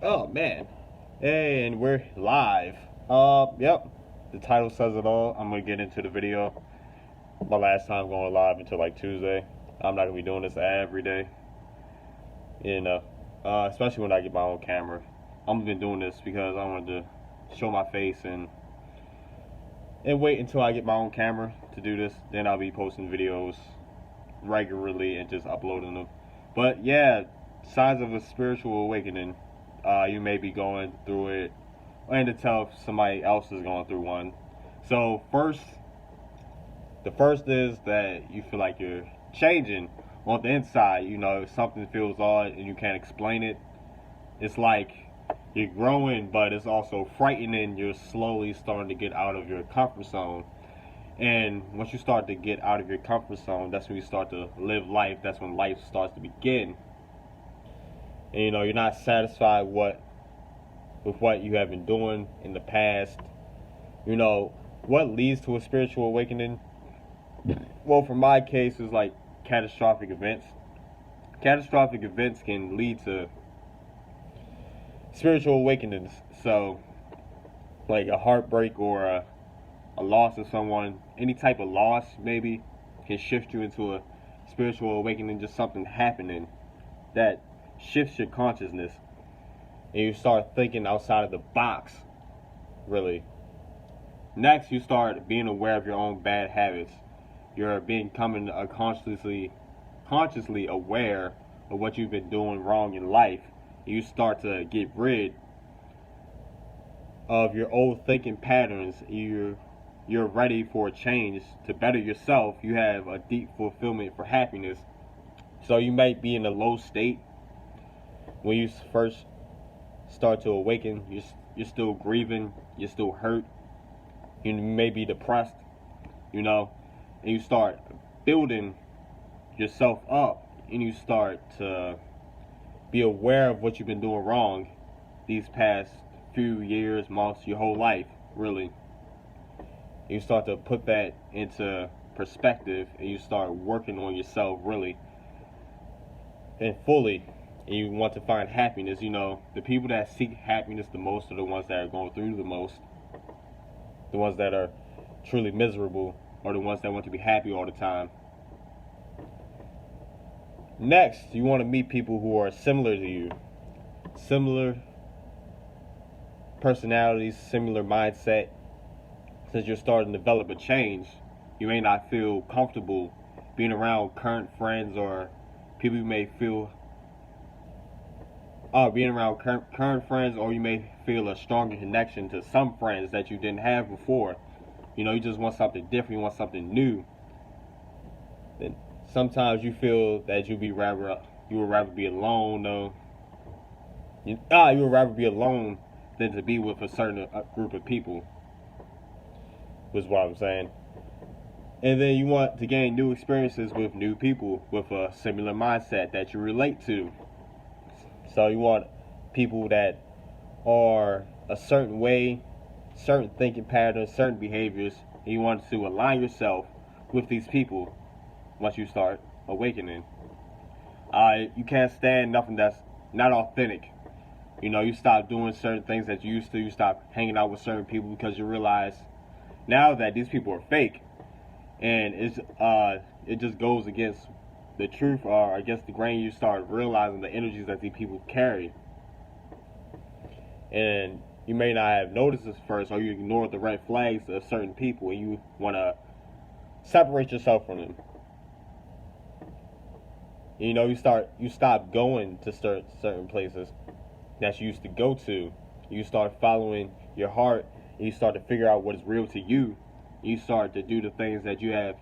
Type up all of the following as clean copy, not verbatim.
Oh man. And we're live. Yep. The title says it all. I'm gonna get into the video. My last time going live until like Tuesday. I'm not gonna be doing this every day. You know. Especially when I get my own camera. I'm been doing this because I wanted to show my face and wait until I get my own camera to do this. Then I'll be posting videos regularly and just uploading them. But yeah, signs of a spiritual awakening. You may be going through it, and to tell if somebody else is going through one. So the first is that you feel like you're changing on the inside. You know, if something feels odd and you can't explain it, it's like you're growing, but it's also frightening. You're slowly starting to get out of your comfort zone. And once you start to get out of your comfort zone, that's when you start to live life. That's when life starts to begin. And you know, you're not satisfied with what you have been doing in the past. You know, what leads to a spiritual awakening? Well, for my case, is like catastrophic events. Catastrophic events can lead to spiritual awakenings. So, like a heartbreak or a loss of someone, any type of loss maybe can shift you into a spiritual awakening. Just something happening that shifts your consciousness, and you start thinking outside of the box, really. Next, you start being aware of your own bad habits. You're becoming consciously aware of what you've been doing wrong in life. You start to get rid of your old thinking patterns. You're ready for a change to better yourself. You have a deep fulfillment for happiness. So you might be in a low state when you first start to awaken. You're still grieving. You're still hurt. You may be depressed. You know, and you start building yourself up, and you start to be aware of what you've been doing wrong these past few years, months, your whole life, really. You start to put that into perspective, and you start working on yourself really and fully, and you want to find happiness. You know, the people that seek happiness the most are the ones that are going through the most. The ones that are truly miserable are the ones that want to be happy all the time. Next, you want to meet people who are similar to you. Similar personalities, similar mindset. Since you're starting to develop a change, you may not feel comfortable being around current friends or people you may feel being around current friends, or you may feel a stronger connection to some friends that you didn't have before. You know, you just want something different, you want something new. Then sometimes you feel that you would rather be alone though. You would rather be alone than to be with a certain group of people, was what I'm saying. And then you want to gain new experiences with new people with a similar mindset that you relate to. So you want people that are a certain way, certain thinking patterns, certain behaviors, and you want to align yourself with these people once you start awakening. You can't stand nothing that's not authentic. You know, you stop doing certain things that you used to. You stop hanging out with certain people because you realize now that these people are fake, and it just goes against the truth or against the grain. You start realizing the energies that these people carry, and you may not have noticed this first, or you ignore the red flags of certain people, and you want to separate yourself from them. You know, you stop going to certain places that you used to go to. You start following your heart, and you start to figure out what is real to you. You start to do the things that you have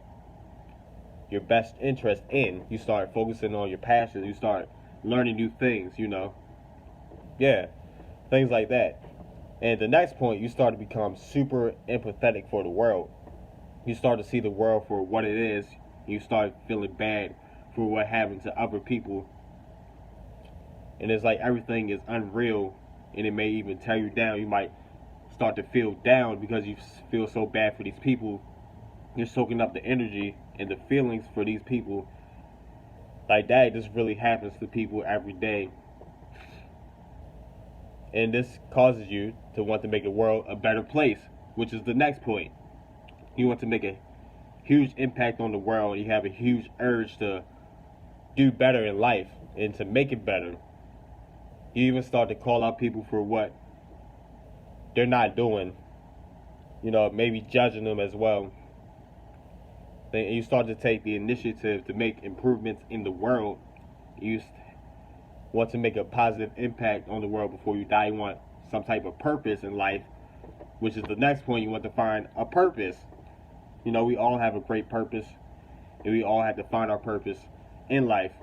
your best interest in. You start focusing on your passions. You start learning new things, you know. Yeah, things like that. And the next point, you start to become super empathetic for the world. You start to see the world for what it is. You start feeling bad for what happened to other people. And it's like everything is unreal, and it may even tear you down. You might start to feel down because you feel so bad for these people. You're soaking up the energy and the feelings for these people. Like that just really happens to people every day. And this causes you to want to make the world a better place, which is the next point. You want to make a huge impact on the world. You have a huge urge to do better in life and to make it better. You even start to call out people for what they're not doing, maybe judging them as well. Then you start to take the initiative to make improvements in the world. You want to make a positive impact on the world before you die. You want some type of purpose in life, which is the next point. You want to find a purpose. We all have a great purpose, and we all have to find our purpose in life.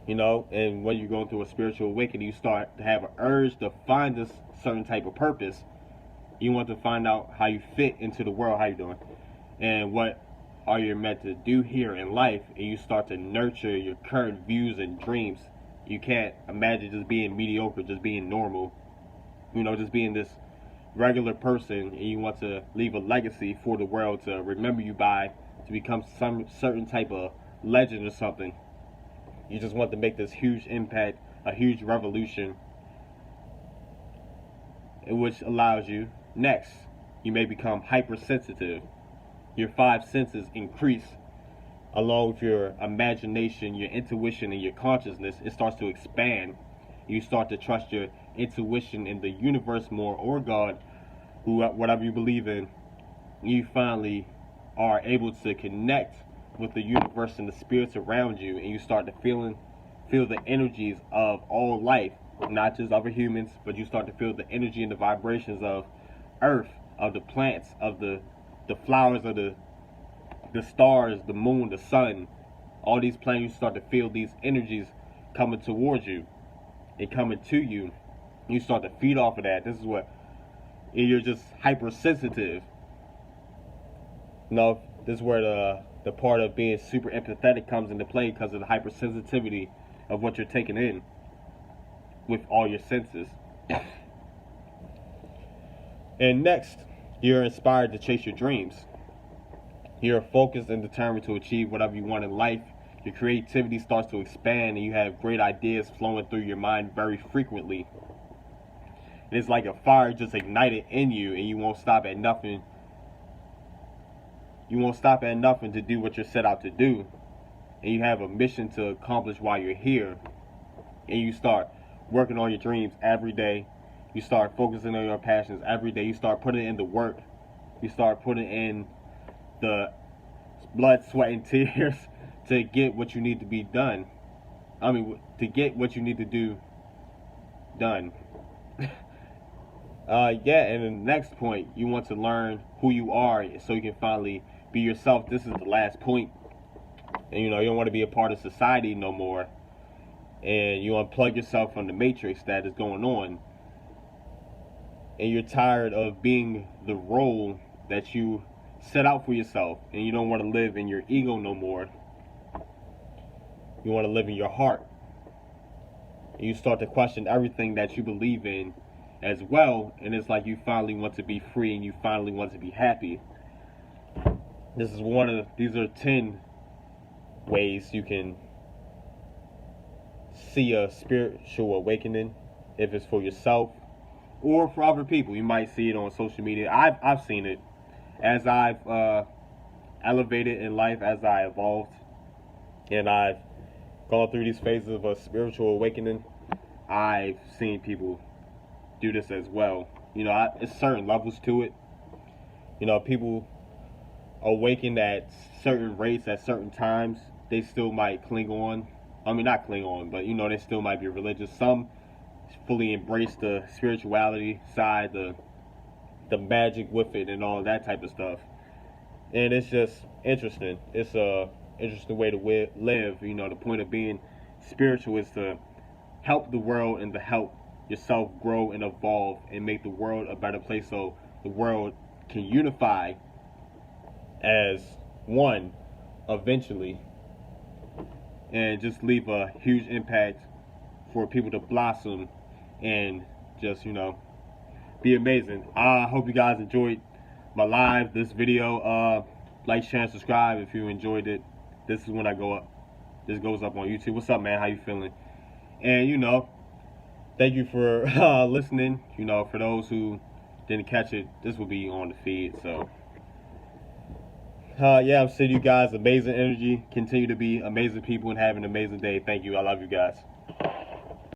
And when you're going through a spiritual awakening, you start to have an urge to find this certain type of purpose. You want to find out how you fit into the world, how you doing, and what are you meant to do here in life. And you start to nurture your current views and dreams. You can't imagine just being mediocre, just being normal, just being this regular person, and you want to leave a legacy for the world to remember you by, to become some certain type of legend or something. You just want to make this huge impact, a huge revolution, which allows you, next, you may become hypersensitive. Your 5 senses increase along with your imagination, your intuition, and your consciousness. It starts to expand. You start to trust your intuition in the universe more, or God, whatever you believe in. You finally are able to connect with the universe and the spirits around you, and you start to feel the energies of all life, not just other humans, but you start to feel the energy and the vibrations of earth, of the plants, of the flowers, of the stars, the moon, the sun. All these planets, you start to feel these energies coming towards you and coming to you. You start to feed off of that. This is what, you're just hypersensitive. This is where the part of being super empathetic comes into play, because of the hypersensitivity of what you're taking in with all your senses. And next, you're inspired to chase your dreams. You're focused and determined to achieve whatever you want in life. Your creativity starts to expand, and you have great ideas flowing through your mind very frequently. And it's like a fire just ignited in you, and you won't stop at nothing. You won't stop at nothing to do what you're set out to do. And you have a mission to accomplish while you're here. And you start working on your dreams every day. You start focusing on your passions every day. You start putting in the work. You start putting in the blood, sweat, and tears to get what you need to be done. To get what you need to do done. And the next point, you want to learn who you are so you can finally be yourself. This is the last point. And you don't want to be a part of society no more. And you unplug yourself from the matrix that is going on. And you're tired of being the role that you set out for yourself. And you don't want to live in your ego no more. You want to live in your heart. And you start to question everything that you believe in as well. And it's like you finally want to be free, and you finally want to be happy. These are 10 ways you can see a spiritual awakening, if it's for yourself or for other people. You might see it on social media. I've seen it as I've elevated in life, as I evolved, and I've gone through these phases of a spiritual awakening. I've seen people do this as well. It's certain levels to it. People awaken at certain rates at certain times. They still might cling on. Not cling on, but they still might be religious. Some fully embrace the spirituality side, the magic with it, and all that type of stuff. And it's just interesting. It's a interesting way to live. The point of being spiritual is to help the world and to help yourself grow and evolve and make the world a better place, so the world can unify as one eventually, and just leave a huge impact for people to blossom and just be amazing. I hope you guys enjoyed my live, this video. Like, share, and subscribe if you enjoyed it. This is when I go up. This goes up on YouTube. What's up, man? How you feeling? And thank you for listening. You know, for those who didn't catch it, this will be on the feed. So, yeah, I'm sending you guys amazing energy. Continue to be amazing people and have an amazing day. Thank you. I love you guys.